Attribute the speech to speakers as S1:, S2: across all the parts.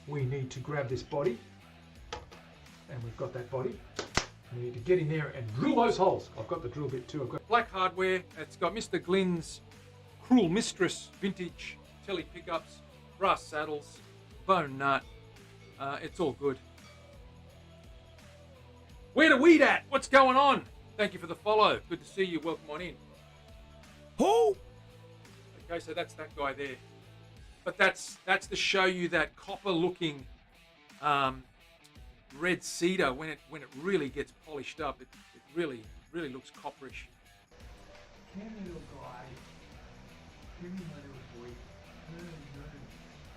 S1: we need to grab this body, and we've got that body. We need to get in there and drill those holes. I've got the drill bit too. I've got black hardware. It's got Mr. Glynn's Cruel Mistress vintage telly pickups, brass saddles, bone nut. It's all good. Where the weed at? What's going on? Thank you for the follow. Good to see you. Welcome on in.
S2: Who?
S1: Okay, so that's that guy there. But that's to show you that copper-looking red cedar when it really gets polished up. It really looks copperish. Come here, little guy. Come here, my little boy.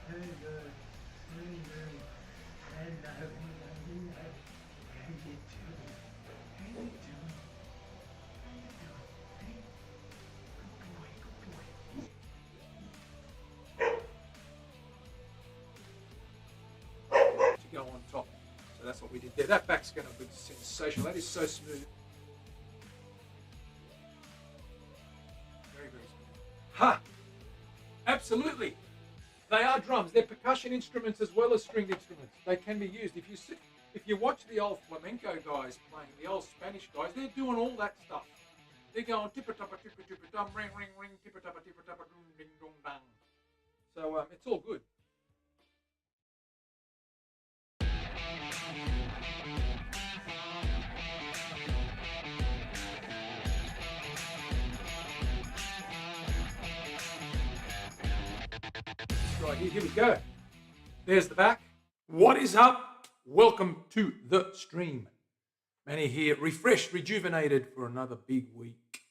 S1: Hello. Go on top. So that's what we did there. That back's going to be sensational. That is so smooth. Very smooth. Ha! Absolutely. They are drums. They're percussion instruments as well as stringed instruments. They can be used. If you watch the old flamenco guys playing, the old Spanish guys, they're doing all that stuff. They're going tippa-tappa, tippa-tippa-dum, ring, ring, ring, tippa-tappa, tippa-tappa, dum, ding, dong, dang. So it's all good. Right, here we go. There's the back. What is up? Welcome to the stream. Manny here, refreshed, rejuvenated for another big week.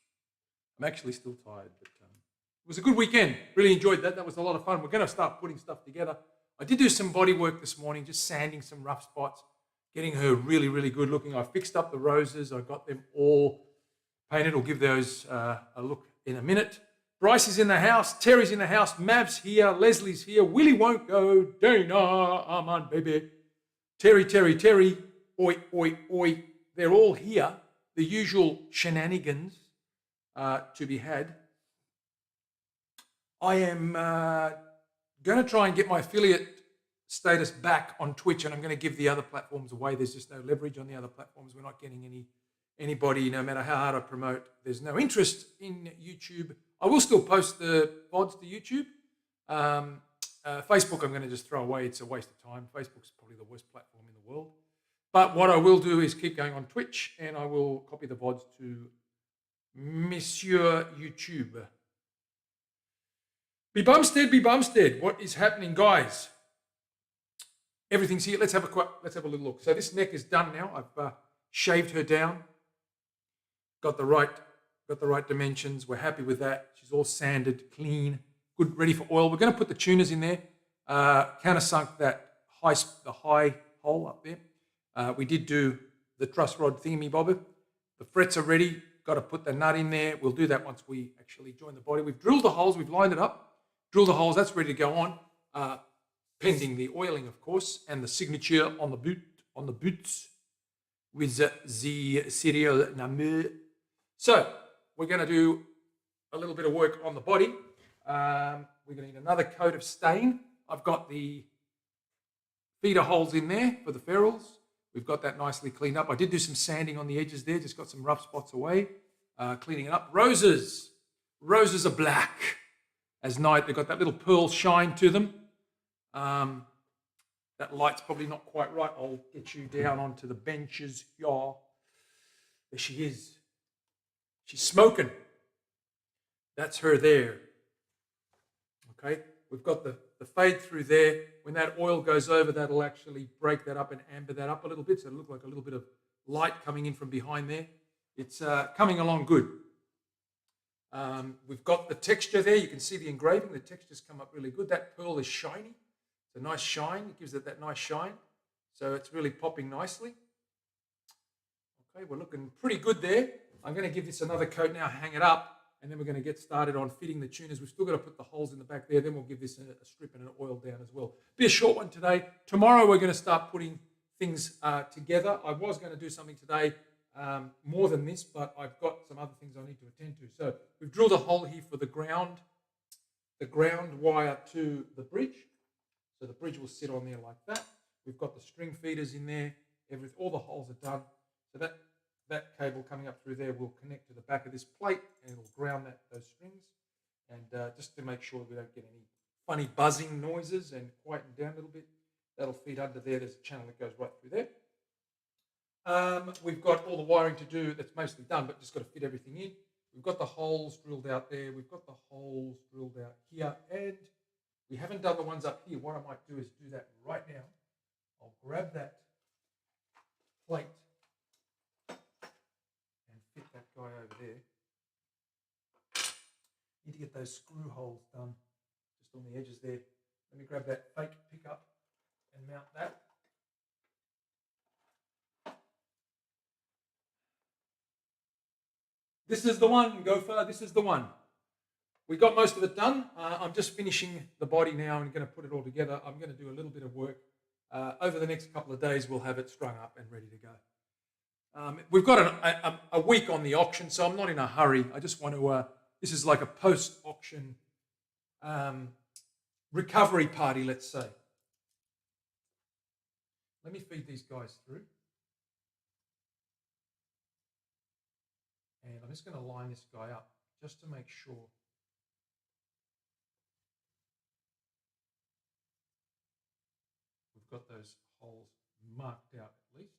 S1: I'm actually still tired, but it was a good weekend. Really enjoyed that. That was a lot of fun. We're going to start putting stuff together. I did do some body work this morning, just sanding some rough spots, getting her really good looking. I fixed up the roses. I got them all painted. I'll give those a look in a minute. Bryce is in the house, Terry's in the house, Mav's here, Leslie's here, Willie won't go, Dana, I'm on, baby. Terry, oi. They're all here. The usual shenanigans to be had. I am going to try and get my affiliate status back on Twitch, and I'm going to give the other platforms away. There's just no leverage on the other platforms. We're not getting anybody, no matter how hard I promote. There's no interest in YouTube. I will still post the VODs to YouTube. Facebook I'm going to just throw away. It's a waste of time. Facebook's probably the worst platform in the world. But what I will do is keep going on Twitch, and I will copy the VODs to Monsieur YouTube. Be Bumstead. What is happening, guys? Everything's here. Let's have a little look. So this neck is done now. I've shaved her down. Got the right dimensions. We're happy with that. She's all sanded, clean, good, ready for oil. We're going to put the tuners in there. Countersunk that the high hole up there. We did do the truss rod thingy bobber. The frets are ready. Got to put the nut in there. We'll do that once we actually join the body. We've drilled the holes. We've lined it up. Drilled the holes. That's ready to go on. Pending the oiling, of course, and the signature on the boots with the serial number. So we're going to do a little bit of work on the body. We're going to need another coat of stain. I've got the feeder holes in there for the ferrules. We've got that nicely cleaned up. I did do some sanding on the edges there, just got some rough spots away, cleaning it up. Roses are black as night. They've got that little pearl shine to them. That light's probably not quite right. I'll get you down onto the benches. Yeah. There she is. She's smoking. That's her there. Okay. We've got the fade through there. When that oil goes over, that'll actually break that up and amber that up a little bit. So it'll look like a little bit of light coming in from behind there. It's coming along good. We've got the texture there. You can see the engraving. The texture's come up really good. That pearl is shiny. It's a nice shine. It gives it that nice shine. So it's really popping nicely. Okay, we're looking pretty good there. I'm going to give this another coat now, hang it up, and then we're going to get started on fitting the tuners. We've still got to put the holes in the back there. Then we'll give this a strip and an oil down as well. Be a short one today. Tomorrow we're going to start putting things together. I was going to do something today more than this, but I've got some other things I need to attend to. So we've drilled a hole here for the ground wire to the bridge. So the bridge will sit on there like that. We've got the string feeders in there. All the holes are done. So that cable coming up through there will connect to the back of this plate and it'll ground those strings. And just to make sure we don't get any funny buzzing noises and quieten down a little bit, that'll feed under there. There's a channel that goes right through there. We've got all the wiring to do. That's mostly done, but just got to fit everything in. We've got the holes drilled out there. We've got the holes drilled out here. And we haven't done the ones up here. What I might do is do that right now. I'll grab that plate and fit that guy over there. Need to get those screw holes done just on the edges there. Let me grab that fake pickup and mount that. This is the one, Gopher. This is the one. We got most of it done. I'm just finishing the body now and going to put it all together. I'm going to do a little bit of work. Over the next couple of days, we'll have it strung up and ready to go. We've got a week on the auction, so I'm not in a hurry. I just want to, this is like a post-auction recovery party, let's say. Let me feed these guys through. And I'm just going to line this guy up just to make sure. We've got those holes marked out at least.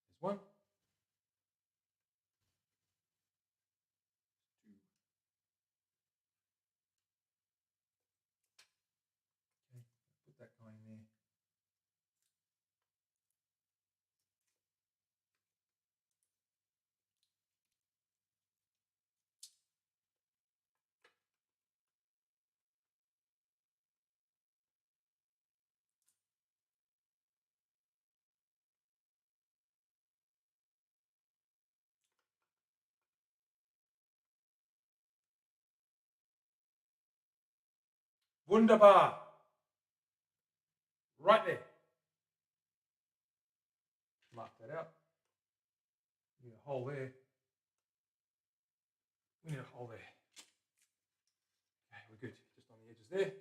S1: There's one. Two. Okay, put that guy in there. Wunderbar. Right there. Mark that out. We need a hole there. We need a hole there. Okay, we're good. Just on the edges there.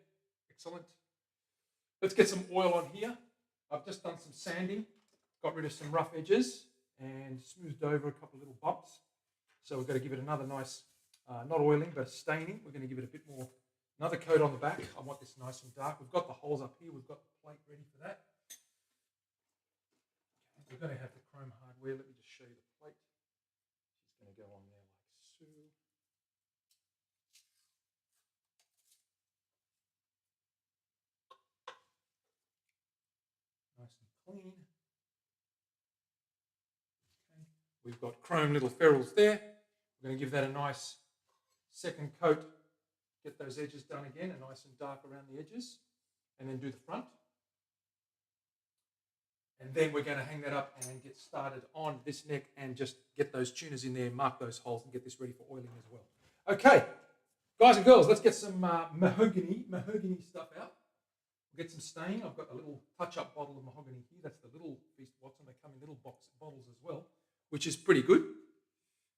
S1: Excellent. Let's get some oil on here. I've just done some sanding. Got rid of some rough edges and smoothed over a couple of little bumps. So we've got to give it another nice, not oiling, but staining. We're going to give it a bit more. Another coat on the back. I want this nice and dark. We've got the holes up here. We've got the plate ready for that. Okay, we're going to have the chrome hardware. Let me just show you the plate. She's going to go on there like so. Nice and clean. Okay. We've got chrome little ferrules there. We're going to give that a nice second coat. Get those edges done again, and nice and dark around the edges, and then do the front. And then we're going to hang that up and get started on this neck and just get those tuners in there, mark those holes, and get this ready for oiling as well. Okay, guys and girls, let's get some mahogany stuff out. We'll get some stain. I've got a little touch-up bottle of mahogany here. That's the little Feast Watson. They come in little bottles as well, which is pretty good.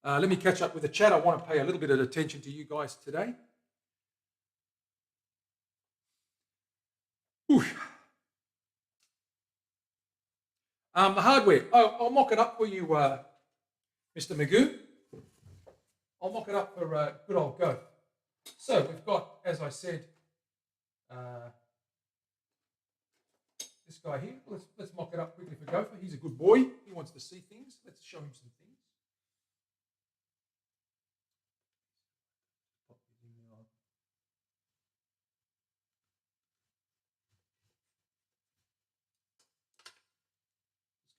S1: Let me catch up with the chat. I want to pay a little bit of attention to you guys today. The hardware. Oh, I'll mock it up for you, Mr. Magoo. I'll mock it up for good old Go. So we've got, as I said, this guy here. Let's mock it up quickly for Gopher. He's a good boy. He wants to see things. Let's show him some things.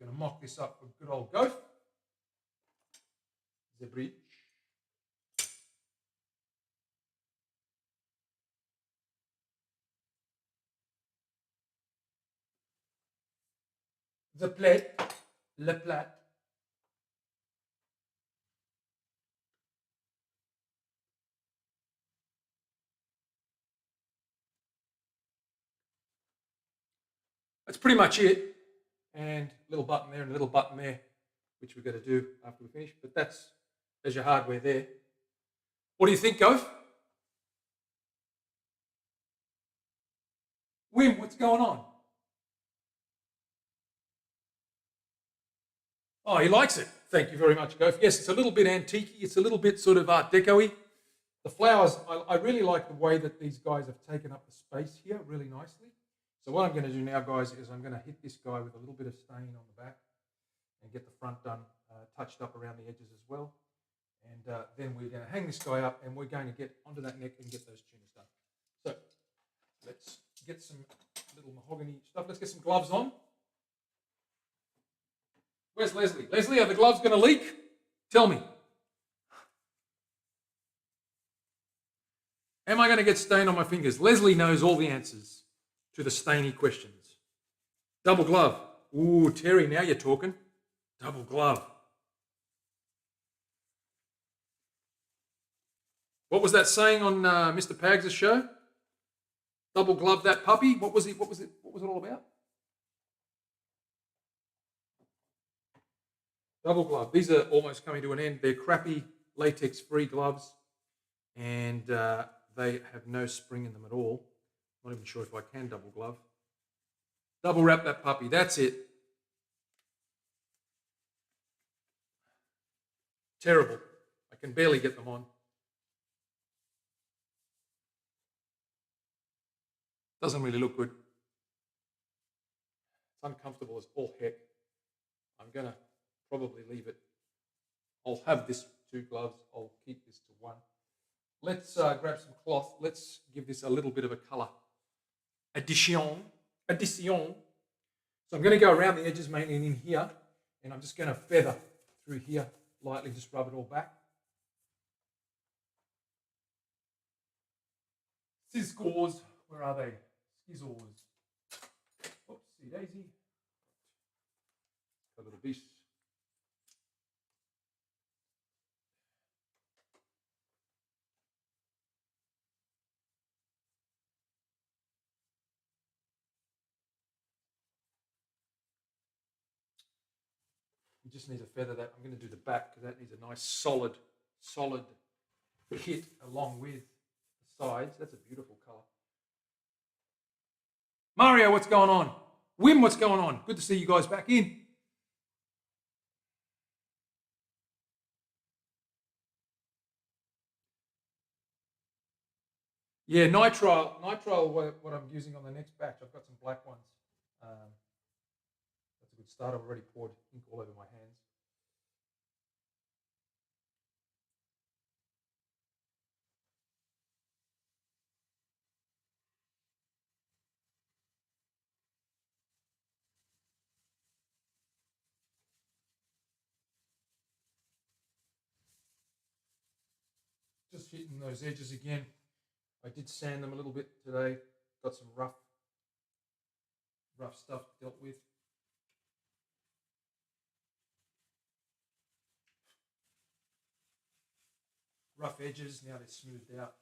S1: Going to mock this up for good old Gopher. The bridge. The plate. Le plat. That's pretty much it. And a little button there and a little button there, which we're going to do after we finish. But there's your hardware there. What do you think, Goph? Wim, what's going on? Oh, he likes it. Thank you very much, Gof. Yes, it's a little bit antique-y. It's a little bit sort of Art Deco-y. The flowers, I really like the way that these guys have taken up the space here really nicely. So what I'm going to do now, guys, is I'm going to hit this guy with a little bit of stain on the back and get the front done, touched up around the edges as well. And then we're going to hang this guy up and we're going to get onto that neck and get those tuners done. So let's get some little mahogany stuff. Let's get some gloves on. Where's Leslie? Leslie, are the gloves going to leak? Tell me. Am I going to get stain on my fingers? Leslie knows all the answers to the stainy questions. Double glove. Ooh, Terry, now you're talking. Double glove. What was that saying on Mr. Pags' show? Double glove that puppy. What was it all about? Double glove. These are almost coming to an end. They're crappy latex-free gloves, and they have no spring in them at all. Not even sure if I can double glove. Double wrap that puppy. That's it. Terrible. I can barely get them on. Doesn't really look good. It's uncomfortable as all heck. I'm going to probably leave it. I'll have this 2 gloves. I'll keep this to 1. Let's grab some cloth. Let's give this a little bit of a colour addition. So I'm going to go around the edges mainly in here, and I'm just going to feather through here lightly, just rub it all back. Scissors, where are they? Skizzles. Oopsie daisy. A little bit. You just need to feather that. I'm going to do the back because that needs a nice solid hit along with the sides. That's a beautiful colour. Mario, what's going on? Wim, what's going on? Good to see you guys back in. Yeah, nitrile, what I'm using on the next batch. I've got some black ones. That's a good start. I've already poured ink all over my hands. Just hitting those edges again. I did sand them a little bit today. Got some rough stuff dealt with. Rough edges, now they're smoothed out.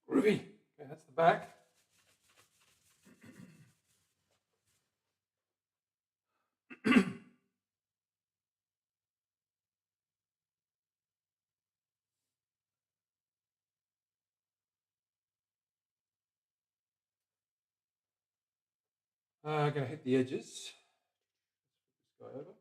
S1: Groovy. Okay, that's the back. I'm going to hit the edges. Let's put this guy over.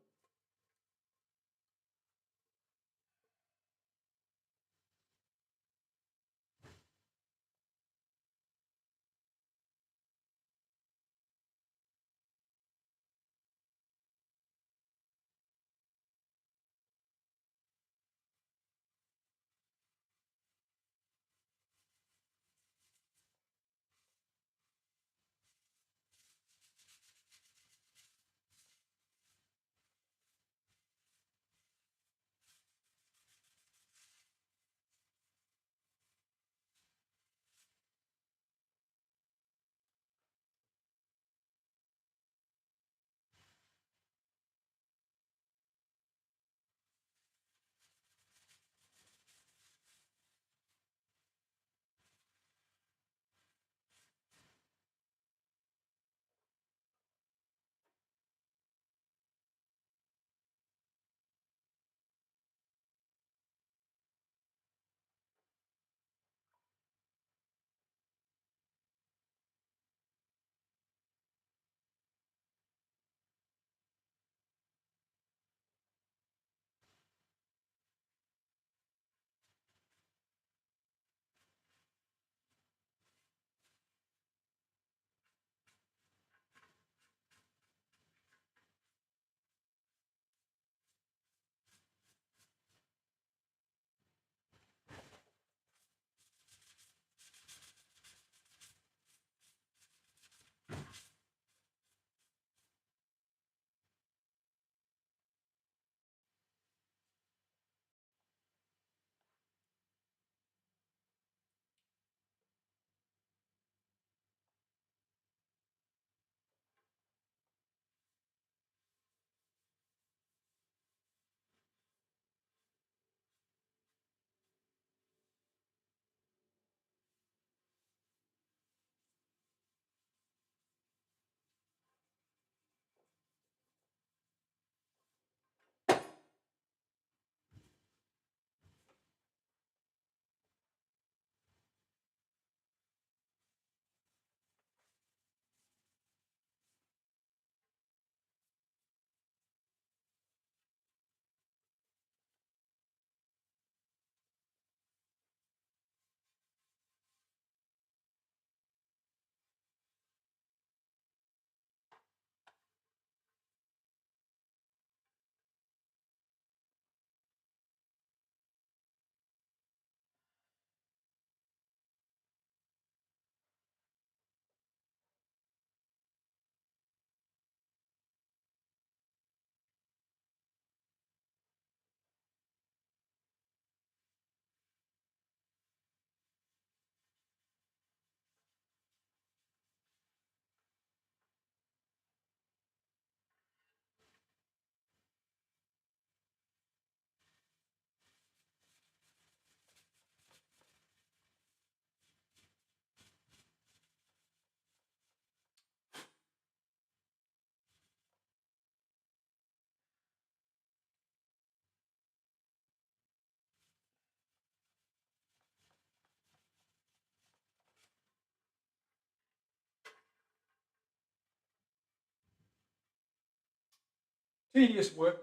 S1: Tedious work.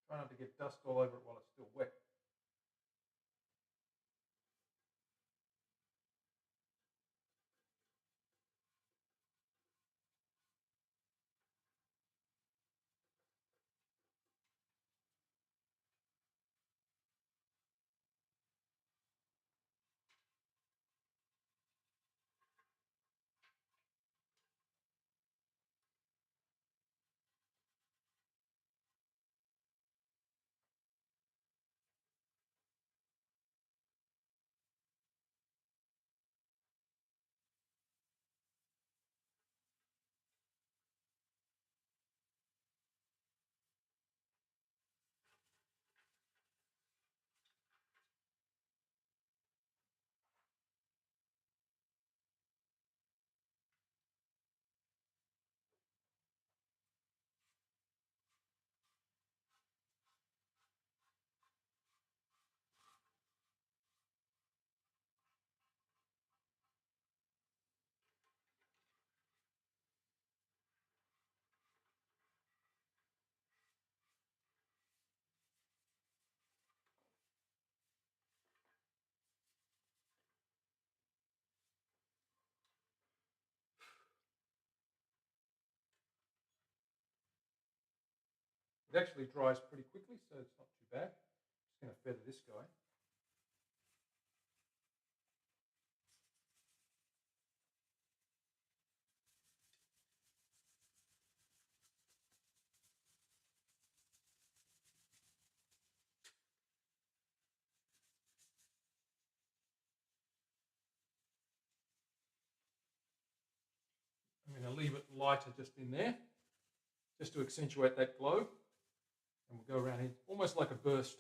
S1: Try not to get dust all over it while it's still wet. It actually dries pretty quickly, so it's not too bad. Just going to feather this guy. I'm going to leave it lighter just in there, just to accentuate that glow. And we'll go around here, almost like a burst.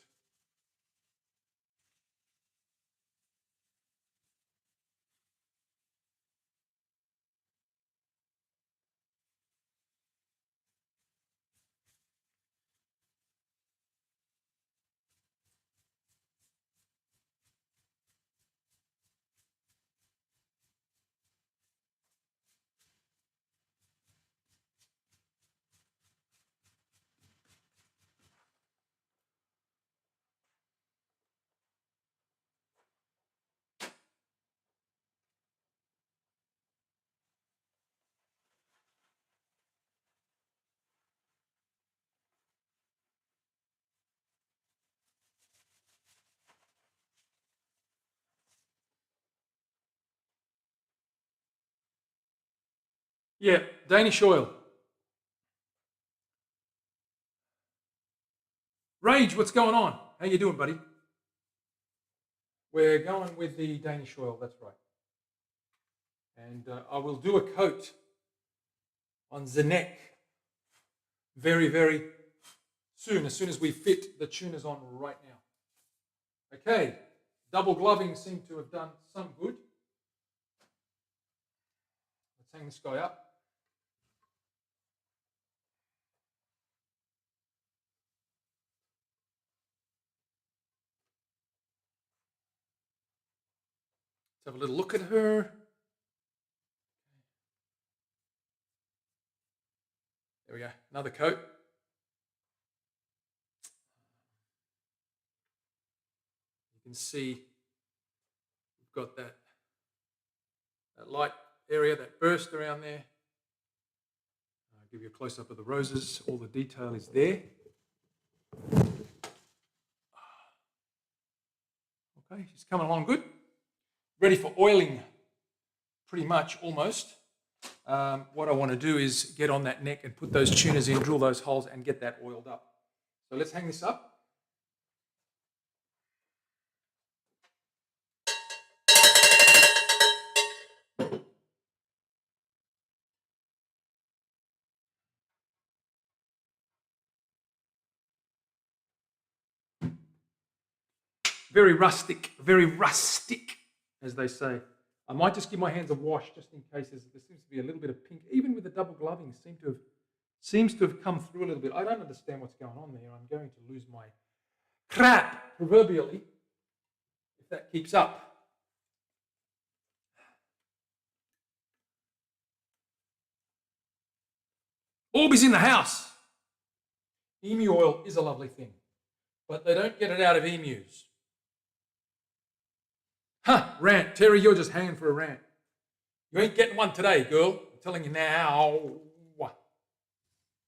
S1: Yeah, Danish oil. Rage, what's going on? How you doing, buddy? We're going with the Danish oil, that's right. And I will do a coat on the neck very, very soon, as soon as we fit the tuners on right now. Okay, double gloving seemed to have done some good. Let's hang this guy up. Let's have a little look at her. There we go, another coat. You can see we've got that light area, that burst around there. I'll give you a close-up of the roses. All the detail is there. Okay, she's coming along good. Ready for oiling, pretty much, almost. What I want to do is get on that neck and put those tuners in, drill those holes and get that oiled up. So let's hang this up. Very rustic, as they say. I might just give my hands a wash just in case there seems to be a little bit of pink. Even with the double gloving, seems to have come through a little bit. I don't understand what's going on there. I'm going to lose my crap, proverbially, if that keeps up. Orbeez in the house. Emu oil is a lovely thing, but they don't get it out of emus. Rant. Terry, you're just hanging for a rant. You ain't getting one today, girl. I'm telling you now.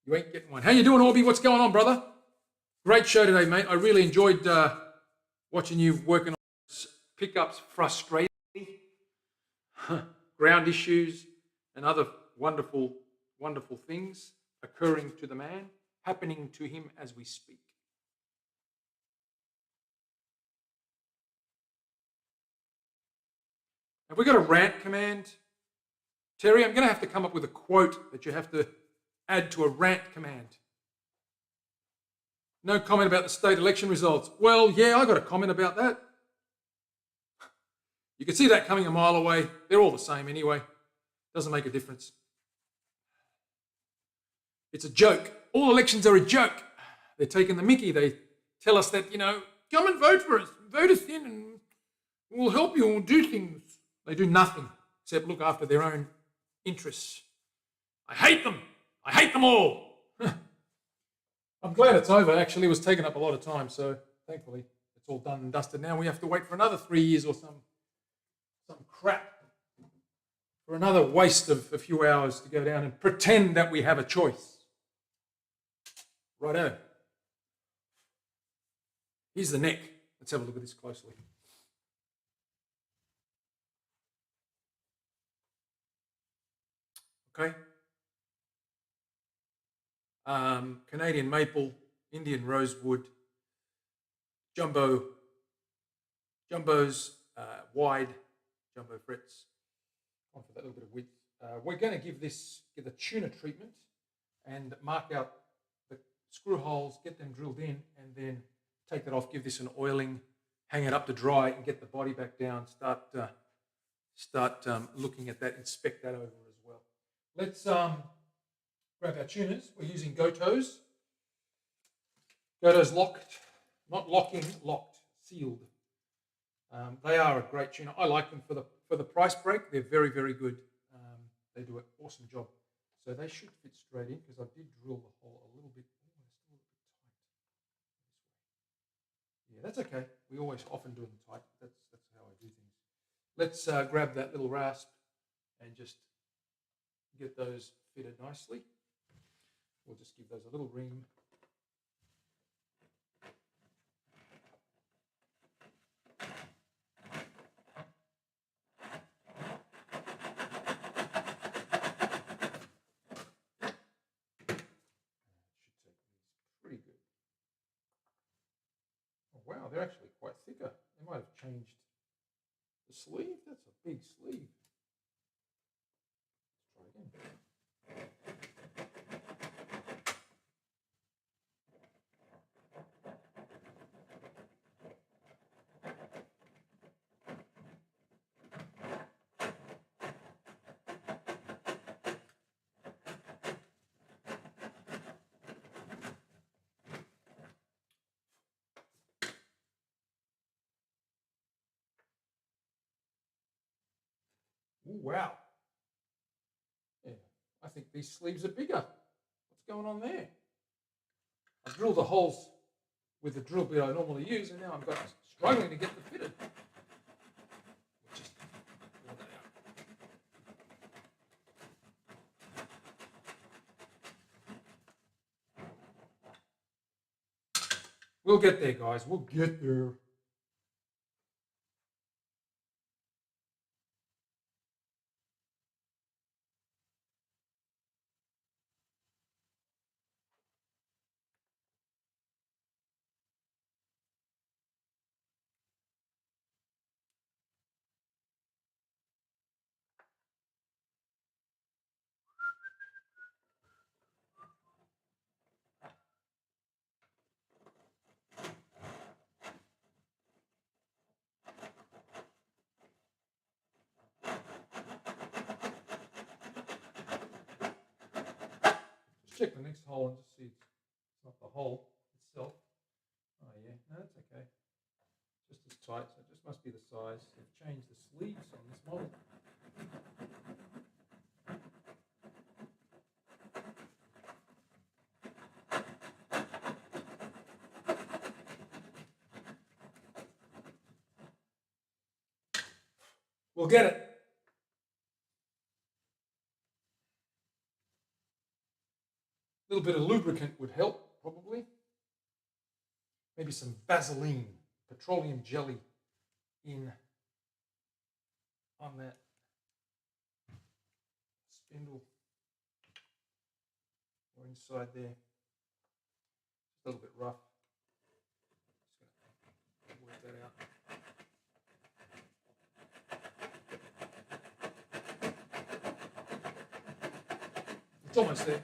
S1: You ain't getting one. How you doing, Orby? What's going on, brother? Great show today, mate. I really enjoyed watching you working on pickups frustratingly, ground issues, and other wonderful, wonderful things occurring to the man, happening to him as we speak. Have we got a rant command? Terry, I'm going to have to come up with a quote that you have to add to a rant command. No comment about the state election results. Well, yeah, I got a comment about that. You can see that coming a mile away. They're all the same anyway. Doesn't make a difference. It's a joke. All elections are a joke. They're taking the mickey. They tell us that, come and vote for us. Vote us in and we'll help you. We'll do things. They do nothing except look after their own interests. I hate them. I hate them all. I'm glad it's over. Actually, it was taking up a lot of time, so thankfully it's all done and dusted. Now we have to wait for another 3 years or some crap, for another waste of a few hours to go down and pretend that we have a choice. Righto. Here's the neck. Let's have a look at this closely. Okay. Canadian maple, Indian rosewood, jumbos, wide, jumbo frets. On for that little bit of width. We're going to give a tuner treatment and mark out the screw holes, get them drilled in, and then take that off, give this an oiling, hang it up to dry, and get the body back down. Start looking at that, inspect that over as well. Let's grab our tuners. We're using Goto's. Goto's locked, not locking, locked, sealed. They are a great tuner. I like them for the price break. They're very, very good. They do an awesome job. So they should fit straight in because I did drill the hole a little bit. Still a little bit tight. Yeah, that's okay. We always often do them tight. That's how I do things. Let's grab that little rasp and just get those fitted nicely. We'll just give those a little ream. Pretty good. Oh, wow, they're actually quite thicker. They might have changed the sleeve. That's a big sleeve. Let's try again. Ooh, wow. Yeah, I think these sleeves are bigger. What's going on there? I drilled the holes with the drill bit I normally use, and now I'm struggling to get them fitted. Just pull that out. We'll get there, guys. We'll get there. Check the next hole and just see it's not the hole itself. Oh yeah, no, that's okay. Just as tight, so it just must be the size. They've changed the sleeves on this model. We'll get it. A little bit of lubricant would help, probably. Maybe some Vaseline, petroleum jelly on that spindle or inside there. Just a little bit rough. Just going to work that out. It's almost there.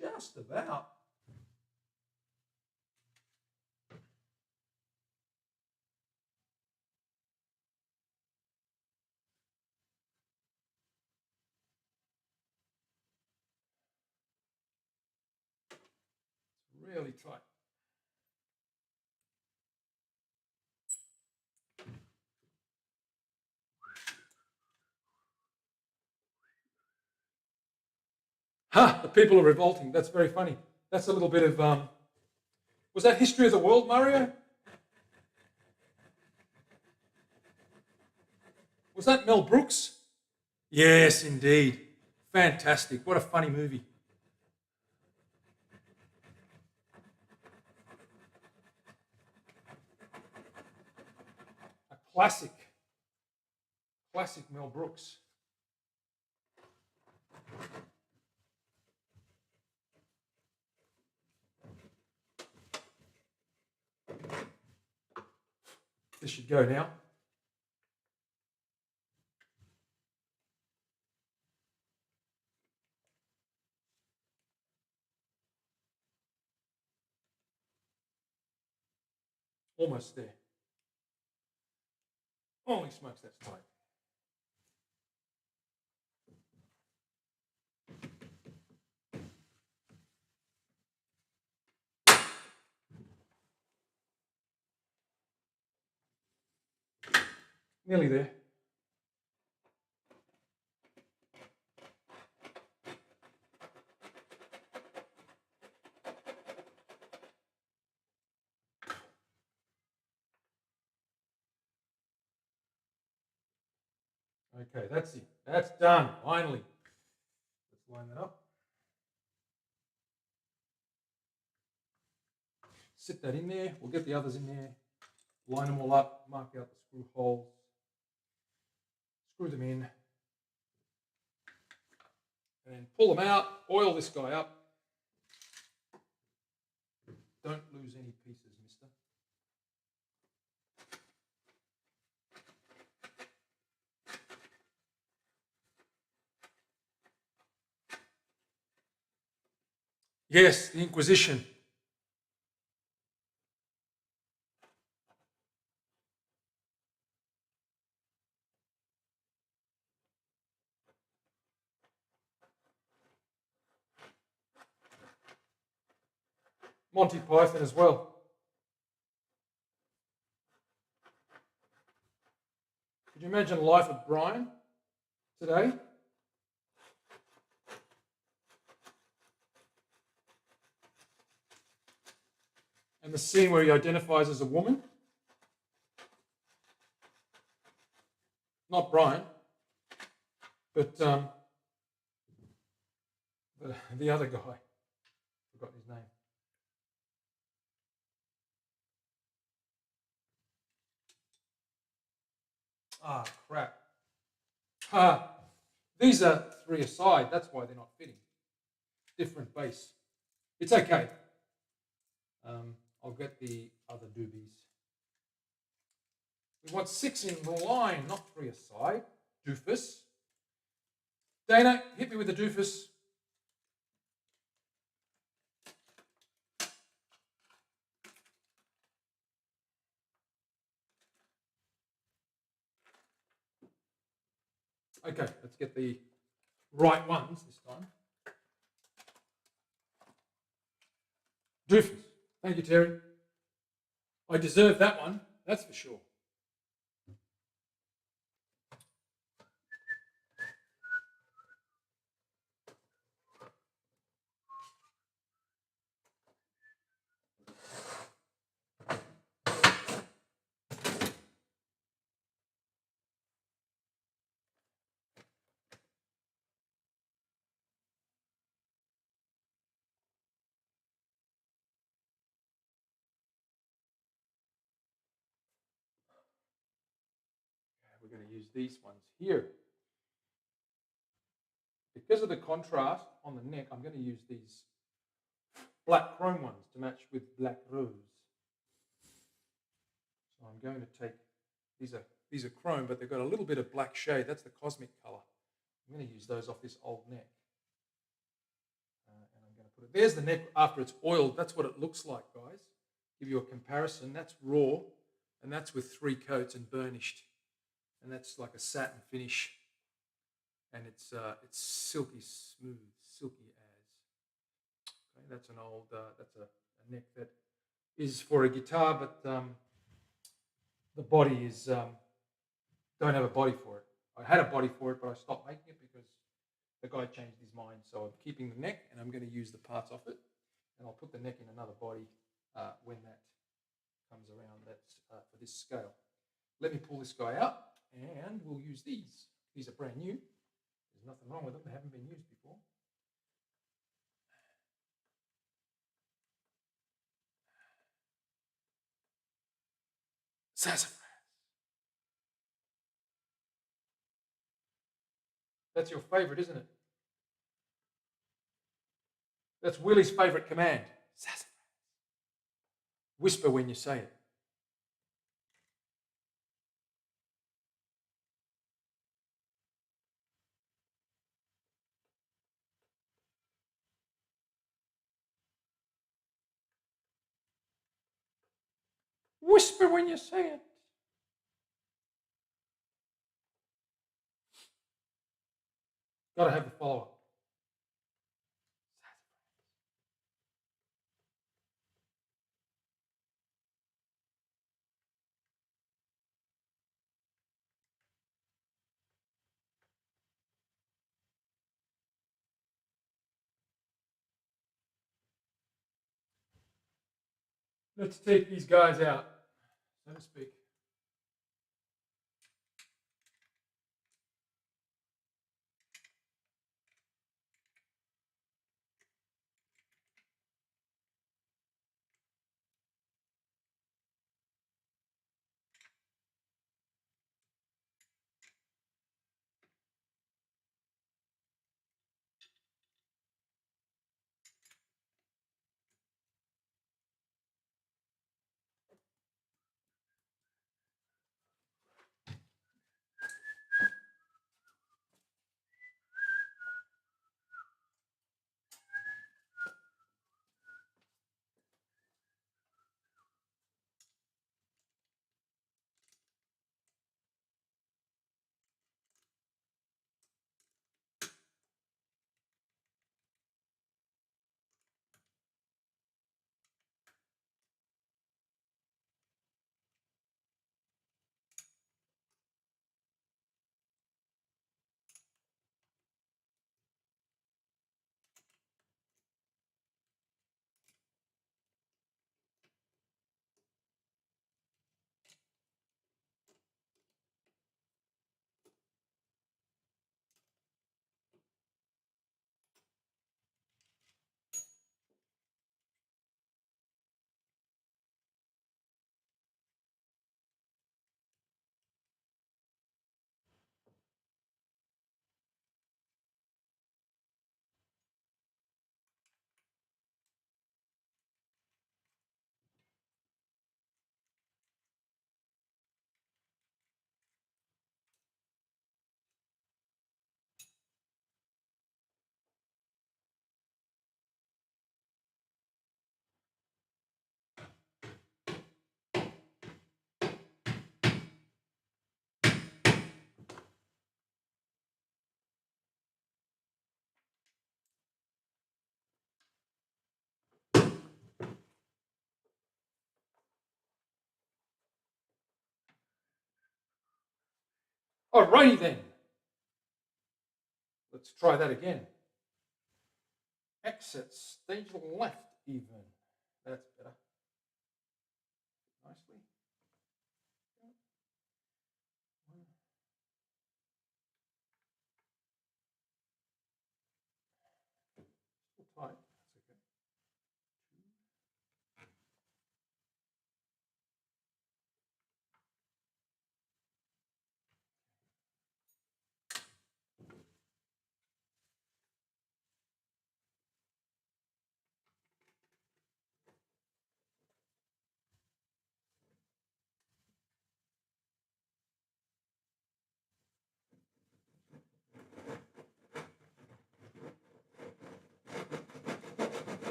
S1: Just about. It's really tight. Ha! The people are revolting. That's very funny. That's a little bit of was that History of the World, Mario? Was that Mel Brooks? Yes, indeed. Fantastic. What a funny movie. A classic. Classic Mel Brooks. This should go now. Almost there. Holy smokes, that's tight. Nearly there. Okay, that's it. That's done, finally. Let's line that up. Sit that in there. We'll get the others in there. Line them all up. Mark out the screw holes. Screw them in. And then pull them out. Oil this guy up. Don't lose any pieces, mister. Yes, the Inquisition. Monty Python as well. Could you imagine the life of Brian today? And the scene where he identifies as a woman? Not Brian, but the other guy. Forgot his name. Ah, crap. These are 3 aside. That's why they're not fitting. Different base. It's okay. I'll get the other doobies. We want 6 in the line, not 3 aside. Doofus. Dana, hit me with the doofus. Okay, let's get the right ones this time. Doofus. Thank you, Terry. I deserve that one, that's for sure. We're going to use these ones here. Because of the contrast on the neck, I'm going to use these black chrome ones to match with black rose. So I'm going to take, these are chrome, but they've got a little bit of black shade. That's the cosmic color. I'm going to use those off this old neck. And I'm going to put it, there's the neck after it's oiled. That's what it looks like, guys. Give you a comparison. That's raw, and that's with 3 coats and burnished. And that's like a satin finish. And it's silky smooth, silky as. Okay, that's an old, that's a neck that is for a guitar, but the body is, don't have a body for it. I had a body for it, but I stopped making it because the guy changed his mind. So I'm keeping the neck, and I'm going to use the parts off it, and I'll put the neck in another body when that comes around. That's for this scale. Let me pull this guy out, and we'll use these. These are brand new. There's nothing wrong with them. They haven't been used before. Sassafras. That's your favorite, isn't it? That's Willie's favorite command. Sassafras. Whisper when you say it. Whisper when you say it. Got to have the follow-up. Let's take these guys out, so to speak. Alrighty then. Let's try that again. Exit stage left even. That's better. Nicely. Still tight. That's okay.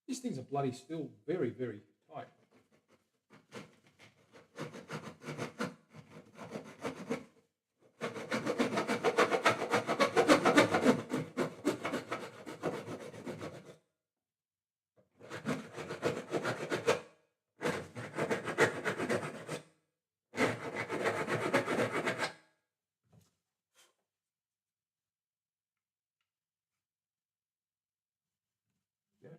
S1: These things are bloody still very, very tight. Yeah.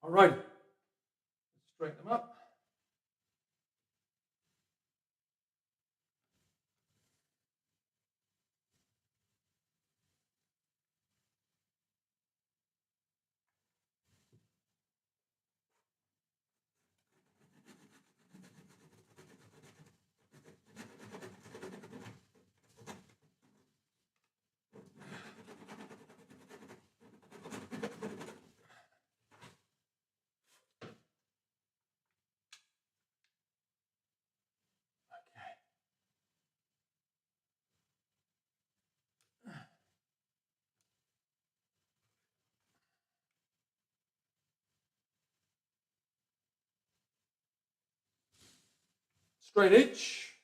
S1: All right. Let's straighten them up. Straight edge.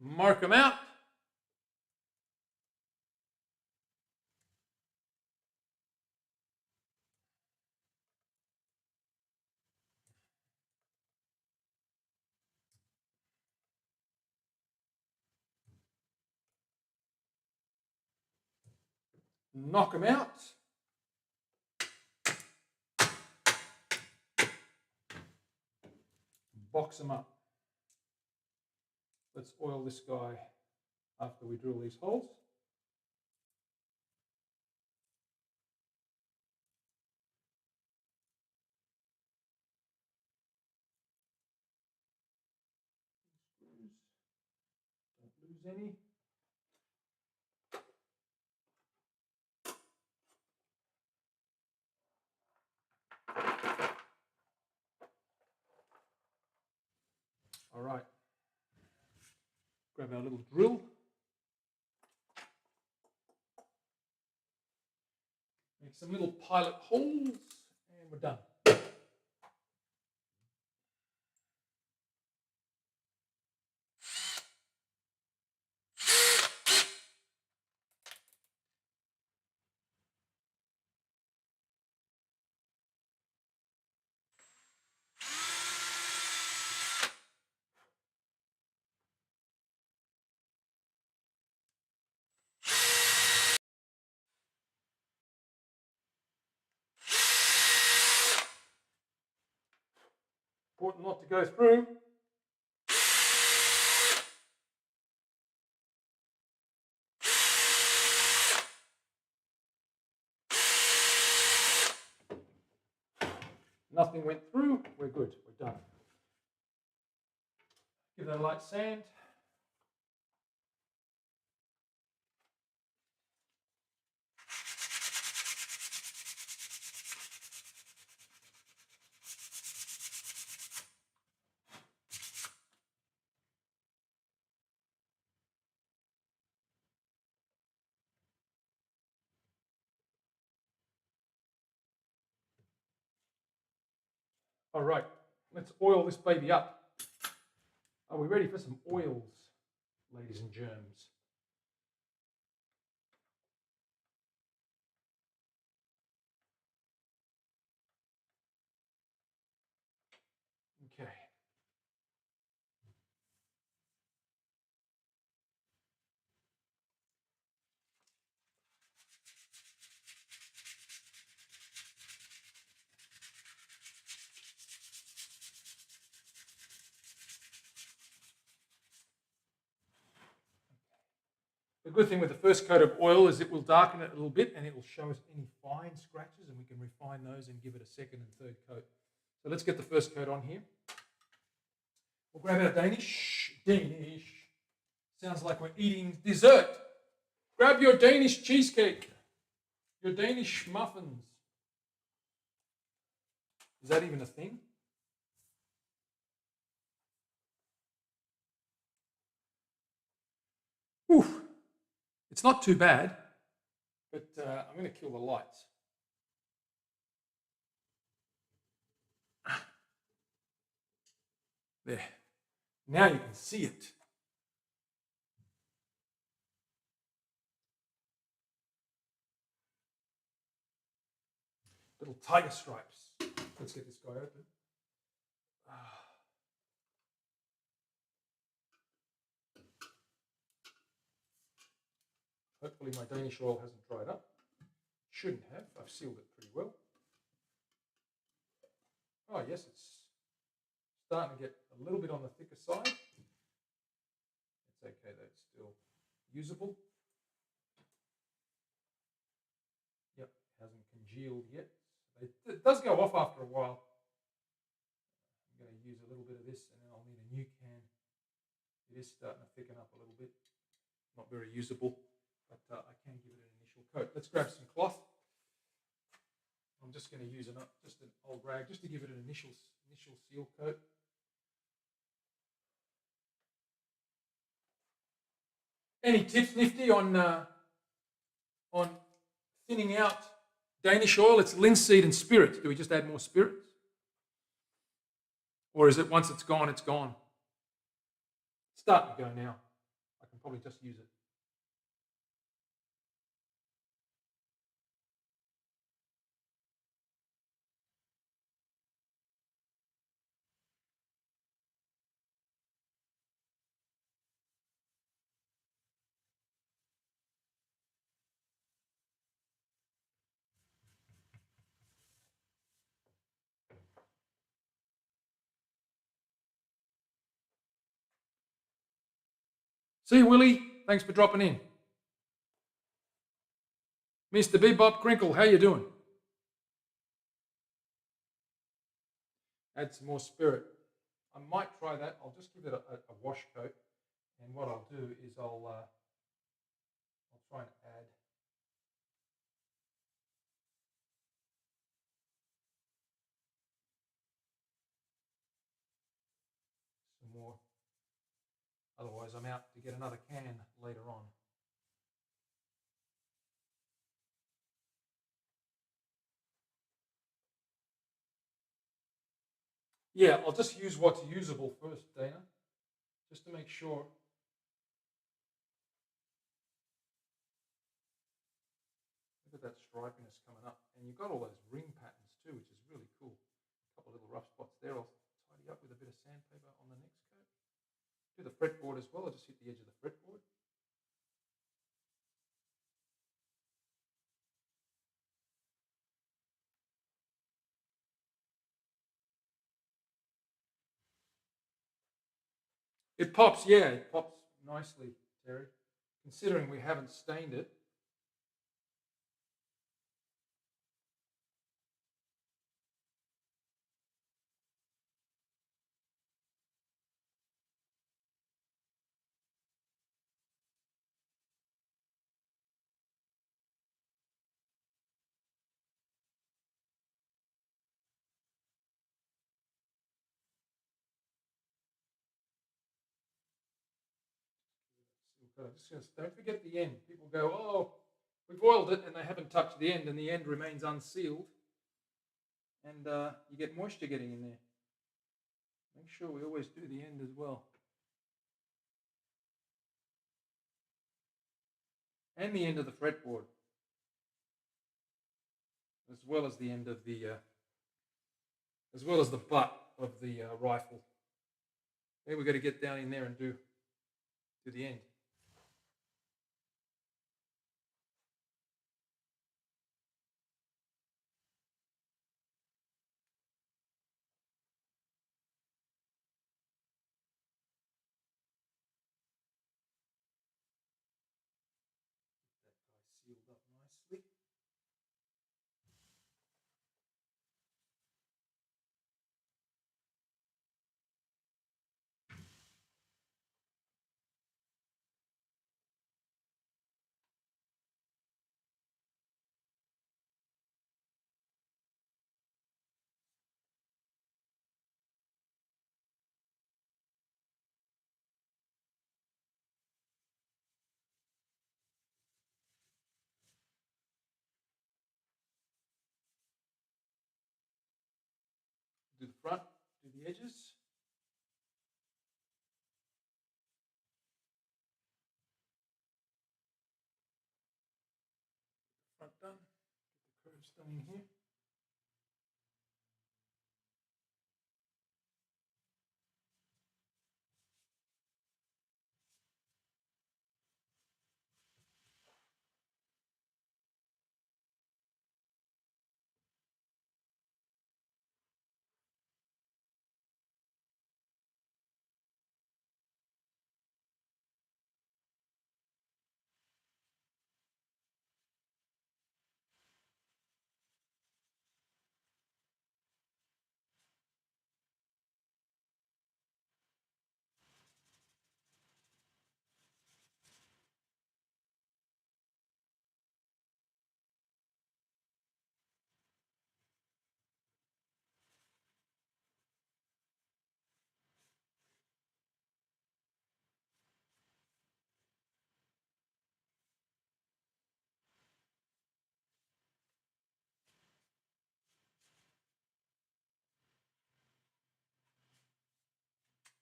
S1: Mark them out. Knock them out. Box them up. Let's oil this guy after we drill these holes. Don't lose any. All right. Grab our little drill. some little pilot holes, and we're done. Important not to go through. Nothing went through. We're good. We're done. Give that a light sand. All right, let's oil this baby up. Are we ready for some oils, ladies and germs? Okay. The good thing with the first coat of oil is it will darken it a little bit and it will show us any fine scratches, and we can refine those and give it a second and third coat. So let's get the first coat on here. We'll grab our Danish. Sounds like we're eating dessert. Grab your Danish cheesecake, your Danish muffins. Is that even a thing? Oof. It's not too bad, but I'm going to kill the lights. There. Now you can see it. Little tiger stripes. Let's get this guy open. Hopefully my Danish oil hasn't dried up. Shouldn't have. I've sealed it pretty well. Oh yes, it's starting to get a little bit on the thicker side. It's okay though, it's still usable. Yep, it hasn't congealed yet. It does go off after a while. I'm going to use a little bit of this and then I'll need a new can. It is starting to thicken up a little bit. Not very usable, but I can give it an initial coat. Let's grab some cloth. I'm just going to use just an old rag just to give it an initial seal coat. Any tips, Nifty, on thinning out Danish oil? It's linseed and spirits. Do we just add more spirits? Or is it once it's gone, it's gone? It's starting to go now. I can probably just use it. See you, Willie. Thanks for dropping in. Mr. Bebop Crinkle, how you doing? Add some more spirit. I might try that. I'll just give it a wash coat. And what I'll do is I'll try and add some more. Otherwise, I'm out to get another can later on. Yeah, I'll just use what's usable first, Dana, just to make sure. Look at that stripiness coming up. And you've got all those ring patterns too, which is really cool. A couple of little rough spots there. I'll tidy up with a bit of sandpaper on the next coat. Do the fretboard as well. I'll just hit the edge of the fretboard. It pops, yeah, it pops nicely, Terry. Considering we haven't stained it. Don't forget the end. People go, oh, we've oiled it and they haven't touched the end, and the end remains unsealed. And you get moisture getting in there. Make sure we always do the end as well. And the end of the fretboard. As well as the end of the, as well as the butt of the rifle. Okay, we've got to get down in there and do the end. That guy sealed up nicely. Do the front, do the edges. Front done. Get the curves done in here.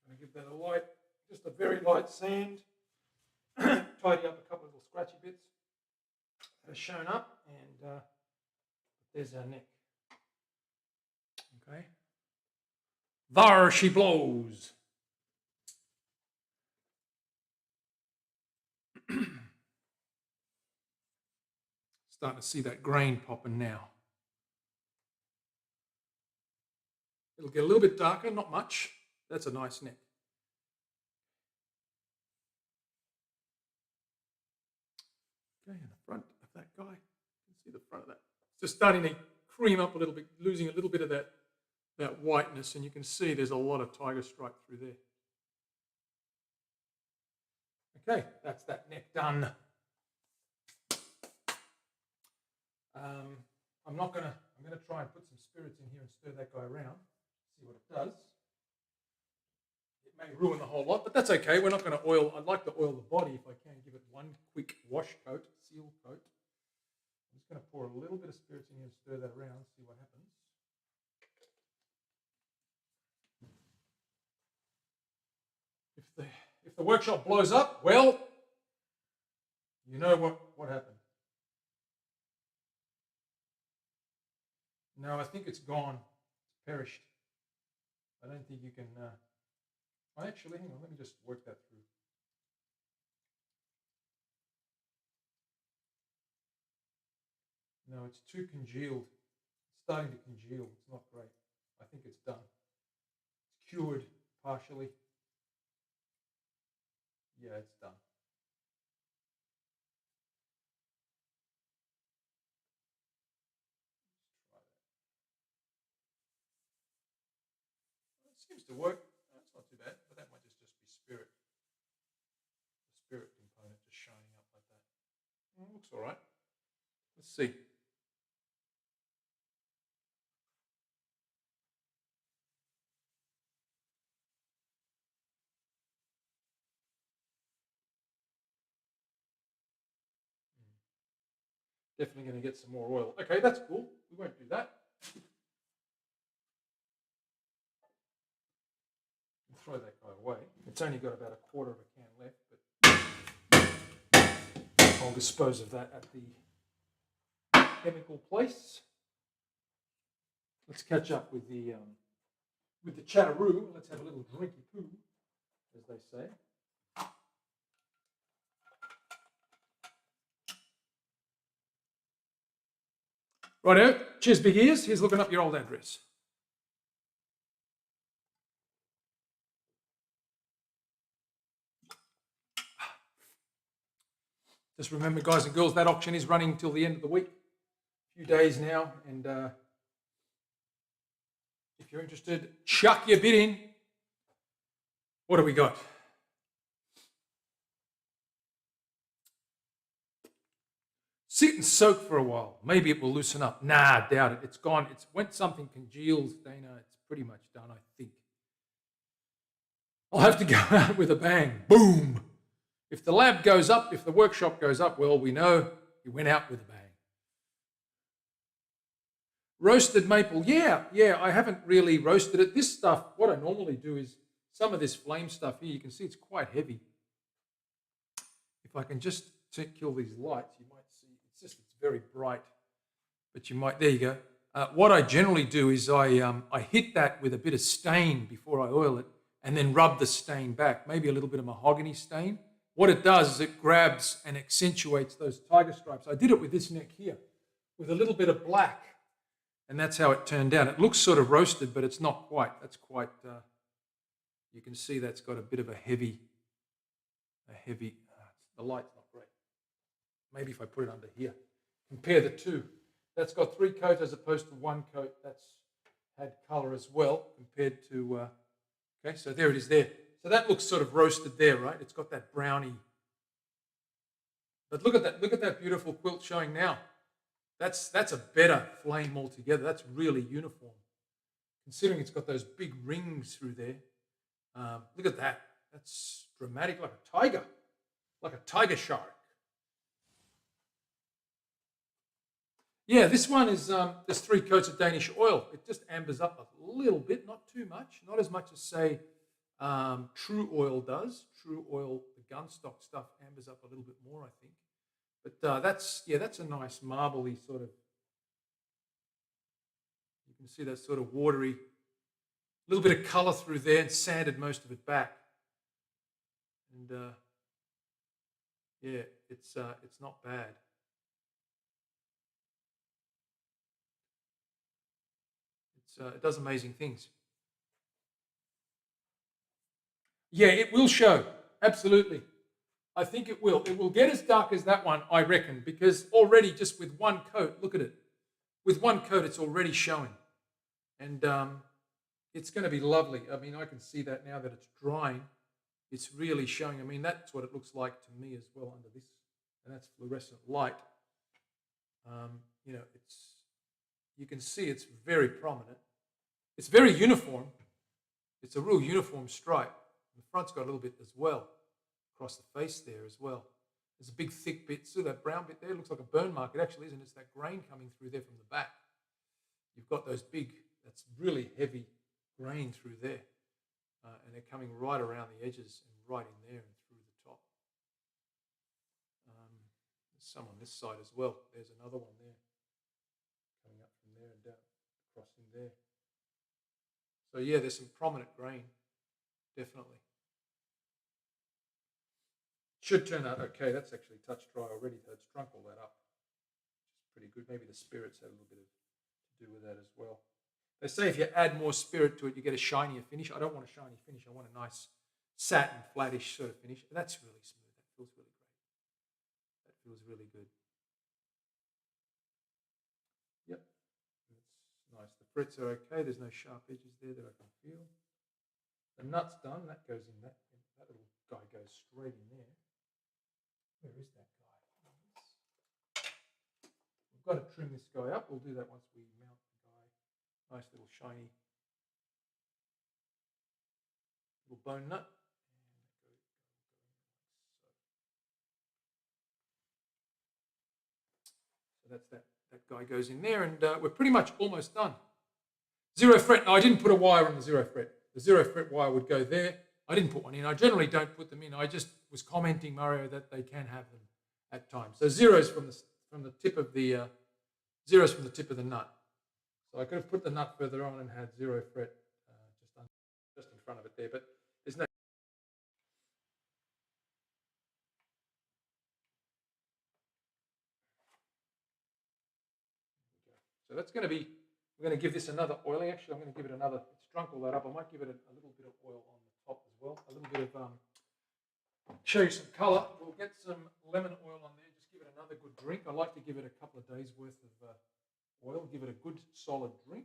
S1: Going to give that a light, just a very light sand. Tidy up a couple of little scratchy bits that are shown up, and there's our neck. Okay. There she blows. Starting to see that grain popping now. It'll get a little bit darker, not much. That's a nice neck. Okay, and the front of that guy. You can see the front of that. It's just starting to cream up a little bit, losing a little bit of that whiteness, and you can see there's a lot of tiger stripe through there. Okay, that's that neck done. I'm going to try and put some spirits in here and stir that guy around, see what it does. It may ruin the whole lot, but that's okay. We're not going to oil. I'd like to oil the body if I can. Give it one quick wash coat, seal coat. I'm just going to pour a little bit of spirits in here and stir that around, see what happens. if the workshop blows up, well, you know what happened. No, I think it's gone. It's perished. I don't think you can. Actually, hang on. Let me just work that through. No, it's too congealed. It's starting to congeal. It's not great. I think it's done. It's cured partially. Yeah, it's done. It seems to work. That's not too bad, but that might just be spirit. The spirit component just shining up like that. It looks all right. Let's see. Definitely going to get some more oil. Okay, that's cool. We won't do that. We'll throw that guy away. It's only got about a quarter of a can left, but I'll dispose of that at the chemical place. Let's catch up with the chatteroo. Let's have a little drinky poo, as they say. Righto, cheers, big ears. Here's looking up your old address. Just remember, guys and girls, that auction is running till the end of the week. A few days now, and if you're interested, chuck your bid in. What do we got? Sit and soak for a while. Maybe it will loosen up. Nah, doubt it. It's gone. It's when something congeals, Dana, it's pretty much done, I think. I'll have to go out with a bang. Boom. If the lab goes up, if the workshop goes up, well, we know he went out with a bang. Roasted maple. Yeah, I haven't really roasted it. This stuff, what I normally do is some of this flame stuff here, you can see it's quite heavy. If I can just kill these lights, you might see it's very bright. But you might, there you go. What I generally do is I hit that with a bit of stain before I oil it and then rub the stain back, maybe a little bit of mahogany stain. What it does is it grabs and accentuates those tiger stripes. I did it with this neck here with a little bit of black, and that's how it turned out. It looks sort of roasted, but it's not quite. That's quite, you can see that's got a bit of a heavy, the light's not great. Maybe if I put it under here. Compare the two. That's got 3 coats as opposed to 1 coat. That's had color as well compared to, okay, so there it is there. So that looks sort of roasted there, right? It's got that brownie. But look at that beautiful quilt showing now. That's a better flame altogether. That's really uniform. Considering it's got those big rings through there. Look at that. That's dramatic, like a tiger shark. Yeah, this one is, there's 3 coats of Danish oil. It just ambers up a little bit, not too much. Not as much as, say, True Oil does. True Oil, the gunstock stuff, ambers up a little bit more, I think. But that's a nice marbly sort of, you can see that sort of watery, little bit of color through there, and sanded most of it back. And yeah, it's not bad. It does amazing things. Yeah, it will show. Absolutely. I think it will. It will get as dark as that one, I reckon, because already just with 1 coat, look at it. With 1 coat, it's already showing. And it's going to be lovely. I mean, I can see that now that it's drying. It's really showing. I mean, that's what it looks like to me as well under this. And that's fluorescent light. You know, you can see it's very prominent. It's very uniform. It's a real uniform stripe. The front's got a little bit as well, across the face there as well. There's a big thick bit. See that brown bit there? It looks like a burn mark. It actually isn't. It's that grain coming through there from the back. You've got those big, that's really heavy grain through there. and they're coming right around the edges and right in there and through the top. There's some on this side as well. There's another one there, coming up from there and down, crossing there. So yeah, there's some prominent grain, definitely. Should turn out okay. That's actually touch dry already, so it's drunk all that up. Which is pretty good. Maybe the spirits had a little bit to do with that as well. They say if you add more spirit to it, you get a shinier finish. I don't want a shiny finish. I want a nice satin, flattish sort of finish. That's really smooth. That feels really great. That feels really good. Yep, that's nice. The frets are okay. There's no sharp edges there that I can feel. The nut's done. That goes in that. That little guy goes straight in there. Where is that guy? We've got to trim this guy up. We'll do that once we mount the guy. Nice little shiny little bone nut. So that's that. That guy goes in there, and we're pretty much almost done. Zero fret. No, I didn't put a wire on the zero fret. The zero fret wire would go there. I didn't put one in. I generally don't put them in. I just was commenting, Mario, that they can have them at times. So zeros from the tip of the zeros from the tip of the nut. So I could have put the nut further on and had zero fret just in front of it there, but there's no. So that's going to be. We're going to give this another oiling. Actually, I'm going to give it another. It's drunk all that up. I might give it a little bit of oil on the top as well. A little bit of show you some colour. We'll get some lemon oil on there. Just give it another good drink. I like to give it a couple of days worth of oil. Give it a good solid drink.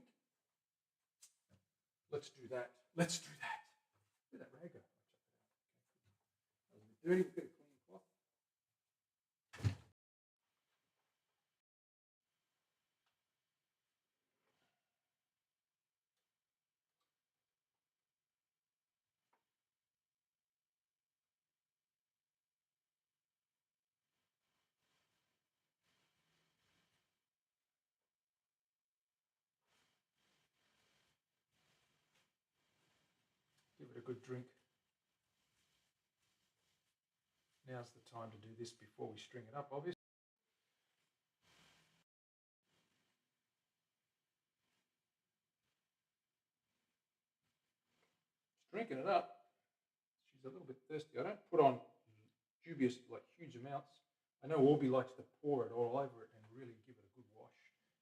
S1: Let's do that. Let's do that. Where'd that rag go? That was a bit dirty. We'll get a clean cloth. Give it a good drink. Now's the time to do this before we string it up, obviously. Drinking it up. She's a little bit thirsty. I don't put on dubious, like huge amounts. I know Orby likes to pour it all over it and really give it a good wash,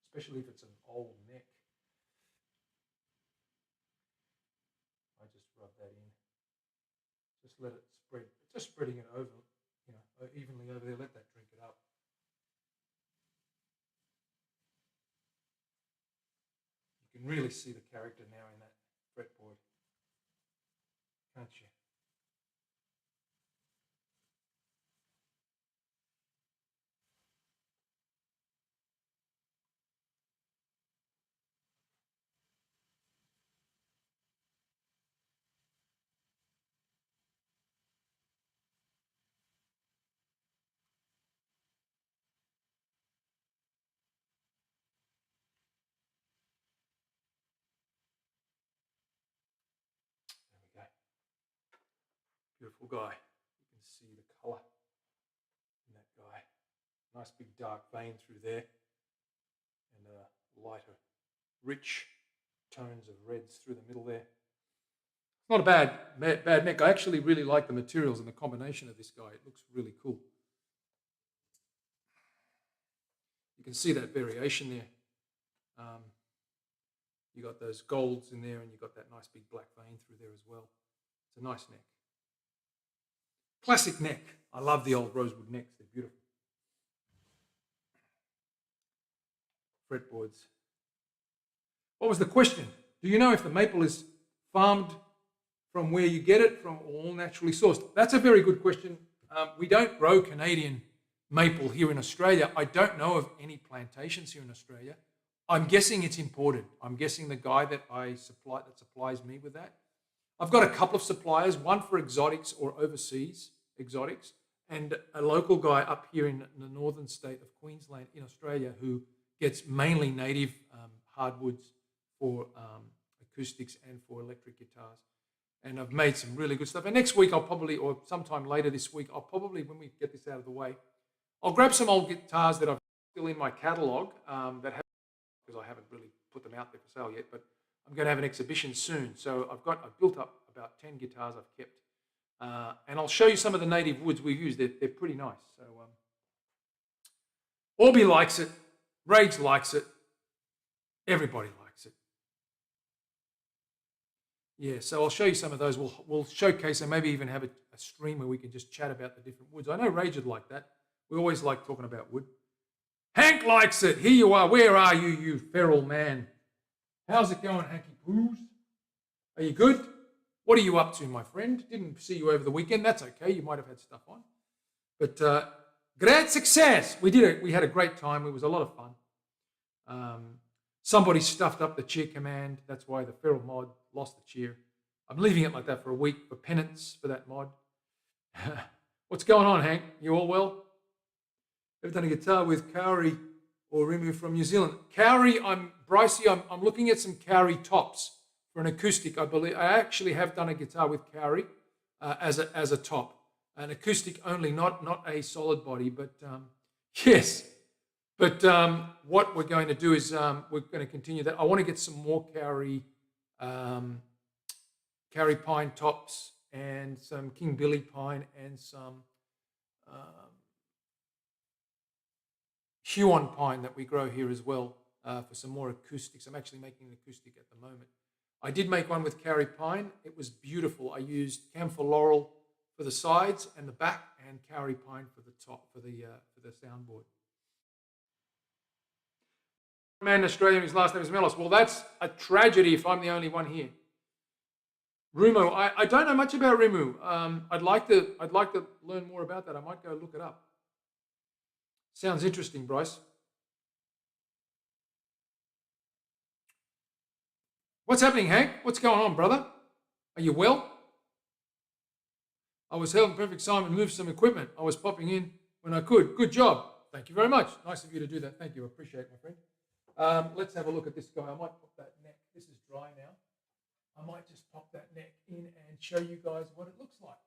S1: especially if it's an old neck. I just rub that in. Just let it spread. Just spreading it over, evenly over there. Let that drink it up. You can really see the character now in that fretboard, can't you? There we go. Beautiful guy. You can see the colour in that guy. Nice big dark vein through there, and lighter, rich tones of reds through the middle there. It's not a bad neck. I actually really like the materials and the combination of this guy. It looks really cool. You can see that variation there. You got those golds in there, and you got that nice big black vein through there as well. It's a nice neck. Classic neck. I love the old rosewood necks. They're beautiful. Fretboards. What was the question? Do you know if the maple is farmed from where you get it, from all naturally sourced? That's a very good question. We don't grow Canadian maple here in Australia. I don't know of any plantations here in Australia. I'm guessing it's imported. I'm guessing the guy that supplies me with that. I've got a couple of suppliers, one for exotics or overseas exotics, and a local guy up here in the northern state of Queensland in Australia who gets mainly native hardwoods for acoustics and for electric guitars. and I've made some really good stuff. And next week I'll probably, or sometime later this week, I'll probably, when we get this out of the way, I'll grab some old guitars that I've still in my catalogue that have, because I haven't really put them out there for sale yet, but I'm going to have an exhibition soon. So I've built up about 10 guitars I've kept. And I'll show you some of the native woods we've used. They're pretty nice. So Orby likes it. Rage likes it. Everybody likes it. Yeah, so I'll show you some of those. We'll showcase and maybe even have a stream where we can just chat about the different woods. I know Rage would like that. We always like talking about wood. Hank likes it. Here you are. Where are you, you feral man? How's it going, Hanky Poos? Are you good? What are you up to, my friend? Didn't see you over the weekend. That's okay. You might have had stuff on. But great success. We did it. We had a great time. It was a lot of fun. Somebody stuffed up the cheer command. That's why the feral mod lost the cheer. I'm leaving it like that for a week for penance for that mod. What's going on, Hank? You all well? Ever done a guitar with Kauri or Rimu from New Zealand? Kauri, Brycey, I'm looking at some Kauri tops for an acoustic. I believe I actually have done a guitar with Kauri as a top, an acoustic only, not a solid body. But yes. But what we're going to do is we're going to continue that. I want to get some more Kauri pine tops and some King Billy pine and some Huon pine that we grow here as well for some more acoustics. I'm actually making an acoustic at the moment. I did make one with Kauri pine. It was beautiful. I used camphor laurel for the sides and the back, and Kauri pine for the top for the soundboard. Man in Australia, his last name is Melos. Well, that's a tragedy if I'm the only one here. Rumo, I don't know much about Rimu. I'd like to learn more about that. I might go look it up. Sounds interesting, Bryce. What's happening, Hank? What's going on, brother? Are you well? I was helping Perfect Simon move some equipment. I was popping in when I could. Good job. Thank you very much. Nice of you to do that. Thank you. I appreciate it, my friend. Let's have a look at this guy. I might pop that neck. This is dry now. I might just pop that neck in and show you guys what it looks like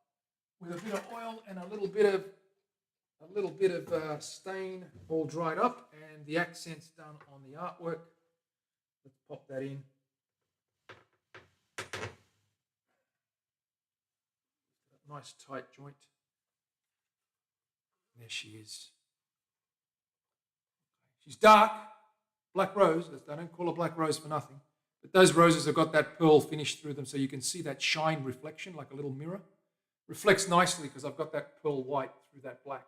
S1: with a bit of oil and a little bit of stain all dried up and the accents done on the artwork. Let's pop that in. Nice tight joint. There she is. She's dark, black rose. I don't call her black rose for nothing. But those roses have got that pearl finish through them, so you can see that shine reflection like a little mirror. Reflects nicely because I've got that pearl white through that black.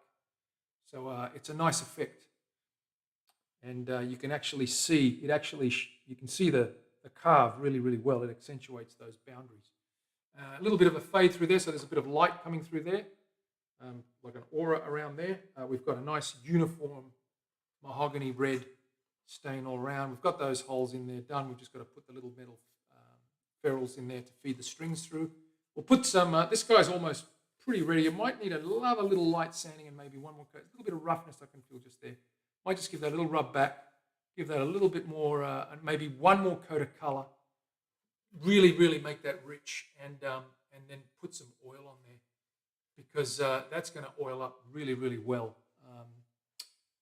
S1: So it's a nice effect. And you can actually see, you can see the carve really, really well. It accentuates those boundaries. A little bit of a fade through there, so there's a bit of light coming through there, like an aura around there. We've got a nice uniform mahogany red stain all around. We've got those holes in there done. We've just got to put the little metal ferrules in there to feed the strings through. We'll put some, this guy's almost pretty ready. You might need another little light sanding and maybe one more coat. A little bit of roughness I can feel just there. Might just give that a little rub back, give that a little bit more, and maybe one more coat of color. Really, really make that rich, and then put some oil on there because that's going to oil up really, really well.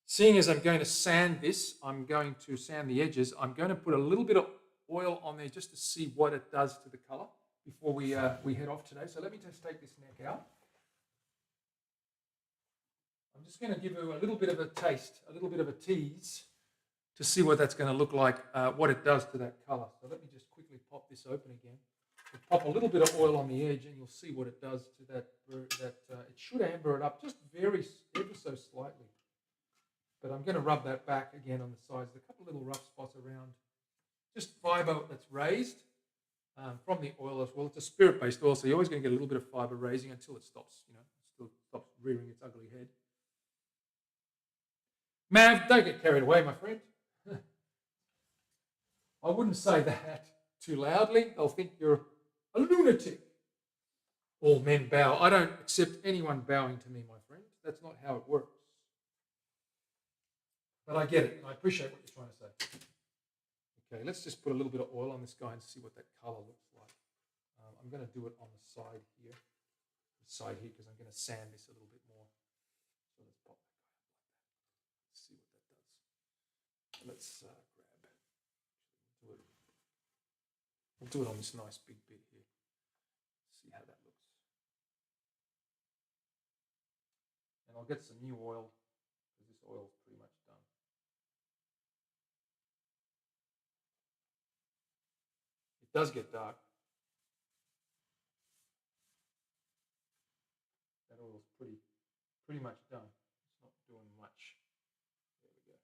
S1: Seeing as I'm going to sand this, I'm going to sand the edges. I'm going to put a little bit of oil on there just to see what it does to the color before we head off today. So let me just take this neck out. I'm just going to give you a little bit of a taste, a little bit of a tease to see what that's going to look like, what it does to that color. So let me just quickly pop this open again. We'll pop a little bit of oil on the edge and you'll see what it does to that. It should amber it up just ever so slightly. But I'm going to rub that back again on the sides. There's a couple of little rough spots around. Just fiber that's raised from the oil as well. It's a spirit-based oil, so you're always going to get a little bit of fiber raising until it stops, still stops rearing its ugly head. Mav, don't get carried away, my friend. I wouldn't say that too loudly. They'll think you're a lunatic. All men bow. I don't accept anyone bowing to me, my friend. That's not how it works. But I get it, and I appreciate what you're trying to say. Okay, let's just put a little bit of oil on this guy and see what that color looks like. I'm going to do it on the side here, because I'm going to sand this a little bit more. So let's pop that guy up like that. Let's see what that does. Let's grab. We'll do it on this nice big bit here. See how that looks. And I'll get some new oil, because this oil is pretty much done. It does get dark. That oil's pretty much done. It's not doing much. There we go.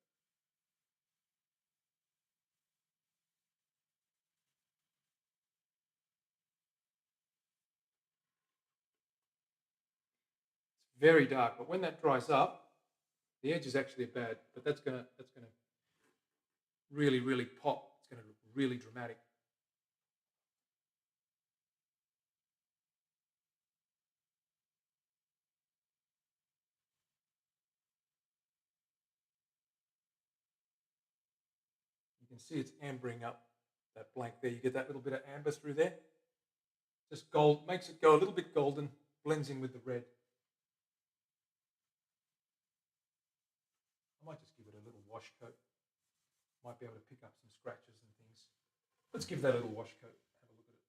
S1: It's very dark, but when that dries up, the edge is actually bad, but that's gonna really, really pop. It's gonna look really dramatic. You can see it's ambering up that blank there. You get that little bit of amber through there. Just gold, makes it go a little bit golden, blends in with the red. I might just give it a little wash coat. Might be able to pick up some scratches and things. Let's give that a little wash coat. Have a look at it.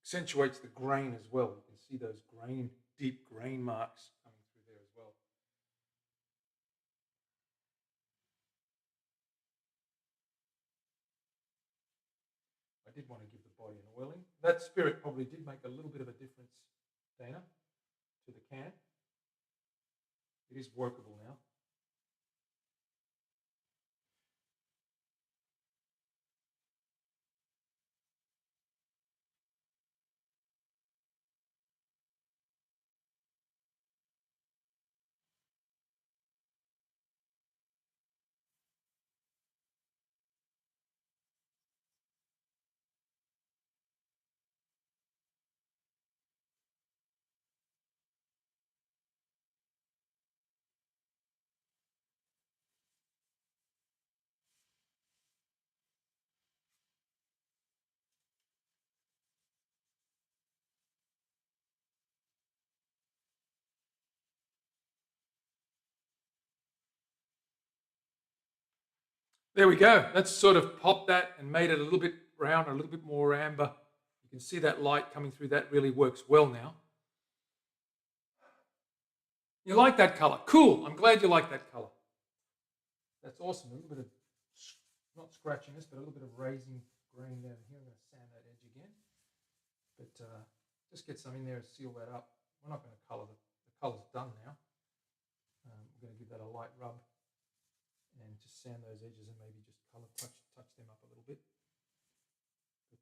S1: Accentuates the grain as well. You can see those deep grain marks coming through there as well. I did want to give the body an oiling. That spirit probably did make a little bit of a difference, Dana, to the can. It is workable now. There we go. That's sort of popped that and made it a little bit brown, a little bit more amber. You can see that light coming through. That really works well now. You like that color? Cool. I'm glad you like that color. That's awesome. A little bit of, not scratchiness, but a little bit of raising grain down here. I'm going to sand that edge again. But just get some in there and seal that up. We're not going to color the color's done now. We're going to give that a light rub and just sand those edges and maybe just color touch them up a little bit. But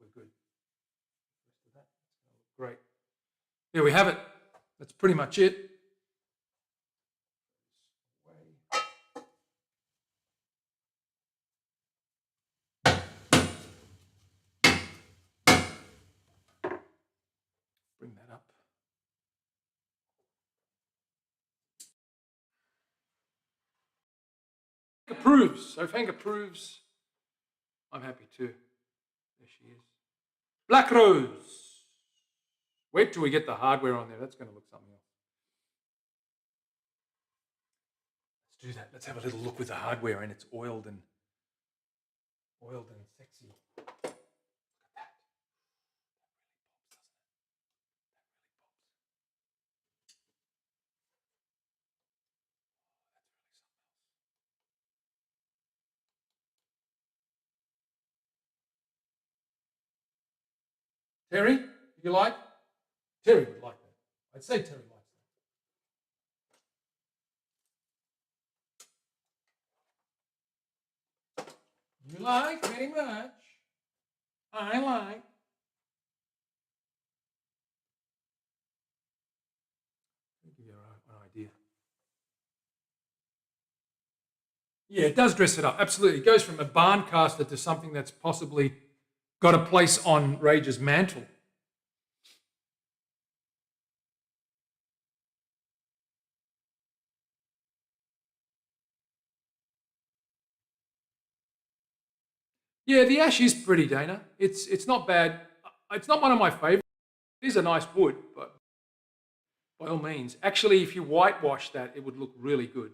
S1: we're good. The rest of that, it's going to look great. There we have it. That's pretty much it. Bring that up. Approves. So if Hank approves, I'm happy too. There she is. Black Rose. Wait till we get the hardware on there. That's going to look something else. Let's do that. Let's have a little look with the hardware, and it's oiled and sexy. Look at that. That really pops, doesn't it? That really pops. Terry, you like? Terry would like that. I'd say Terry likes that. You like very much. I like. Yeah, it does dress it up. Absolutely. It goes from a barn caster to something that's possibly got a place on Rage's mantle. Yeah, the ash is pretty, Dana. It's not bad. It's not one of my favourites. It is a nice wood, but by all means. Actually, if you whitewash that, it would look really good.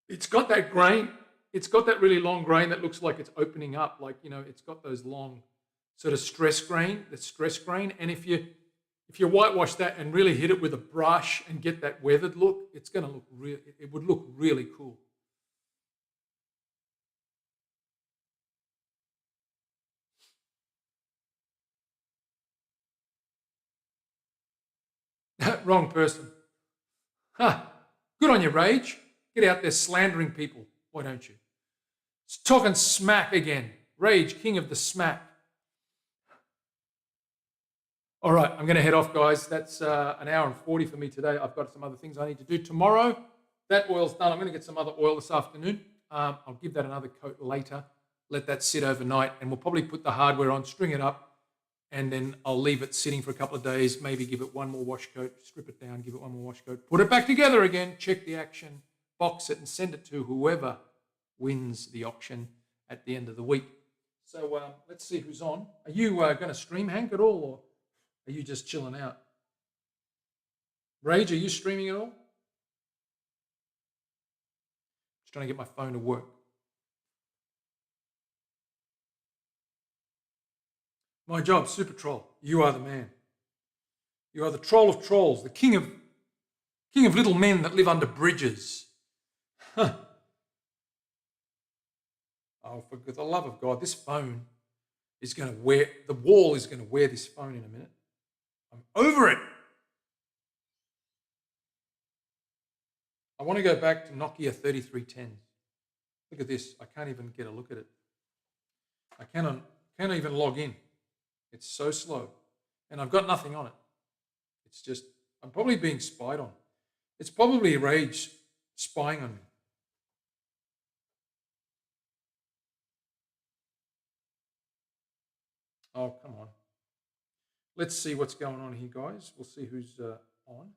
S1: It's got that grain. It's got that really long grain that looks like it's opening up. Like, it's got those long sort of stress grain, the stress grain. And if you whitewash that and really hit it with a brush and get that weathered look, it's going to look real. It would look really cool. Wrong person. Huh. Good on you, Rage. Get out there slandering people. Why don't you? It's talking smack again. Rage, king of the smack. All right, I'm going to head off, guys. That's an hour and 40 for me today. I've got some other things I need to do tomorrow. That oil's done. I'm going to get some other oil this afternoon. I'll give that another coat later. Let that sit overnight, and we'll probably put the hardware on, string it up, and then I'll leave it sitting for a couple of days, maybe give it one more wash coat, strip it down, give it one more wash coat, put it back together again, check the action, box it, and send it to whoever wins the auction at the end of the week. So let's see who's on. Are you going to stream, Hank, at all, or are you just chilling out? Rage, are you streaming at all? Just trying to get my phone to work. My job, Super Troll. You are the man. You are the troll of trolls, the king of little men that live under bridges. Huh. Oh, for the love of God, this phone is going to wear, the wall is going to wear this phone in a minute. I'm over it. I want to go back to Nokia 3310. Look at this. I can't even get a look at it. I can't even log in. It's so slow. And I've got nothing on it. It's just, I'm probably being spied on. It's probably Rage spying on me. Oh, come on. Let's see what's going on here, guys. We'll see who's on.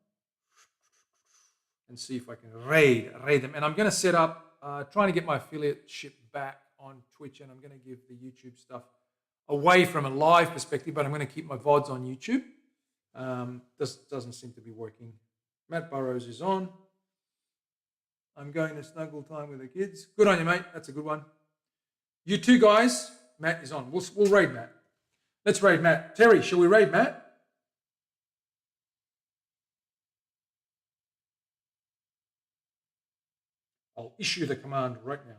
S1: And see if I can raid them. And I'm going to set up, trying to get my affiliate ship back on Twitch, and I'm going to give the YouTube stuff away from a live perspective, but I'm going to keep my VODs on YouTube. This doesn't seem to be working. Matt Burrows is on. I'm going to snuggle time with the kids. Good on you, mate. That's a good one. You two guys, Matt is on. We'll raid Matt. Let's raid Matt. Terry, shall we raid Matt? I'll issue the command right now.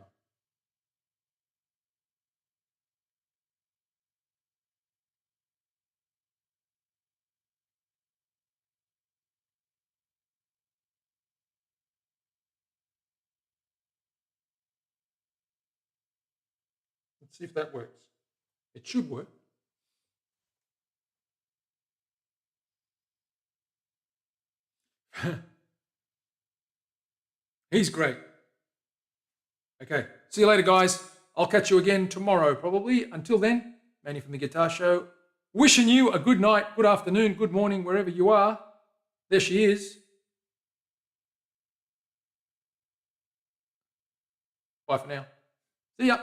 S1: Let's see if that works. It should work. He's great. Okay, see you later, guys. I'll catch you again tomorrow, probably. Until then, Manny from the Guitar Show, wishing you a good night, good afternoon, good morning, wherever you are. There she is. Bye for now. See ya.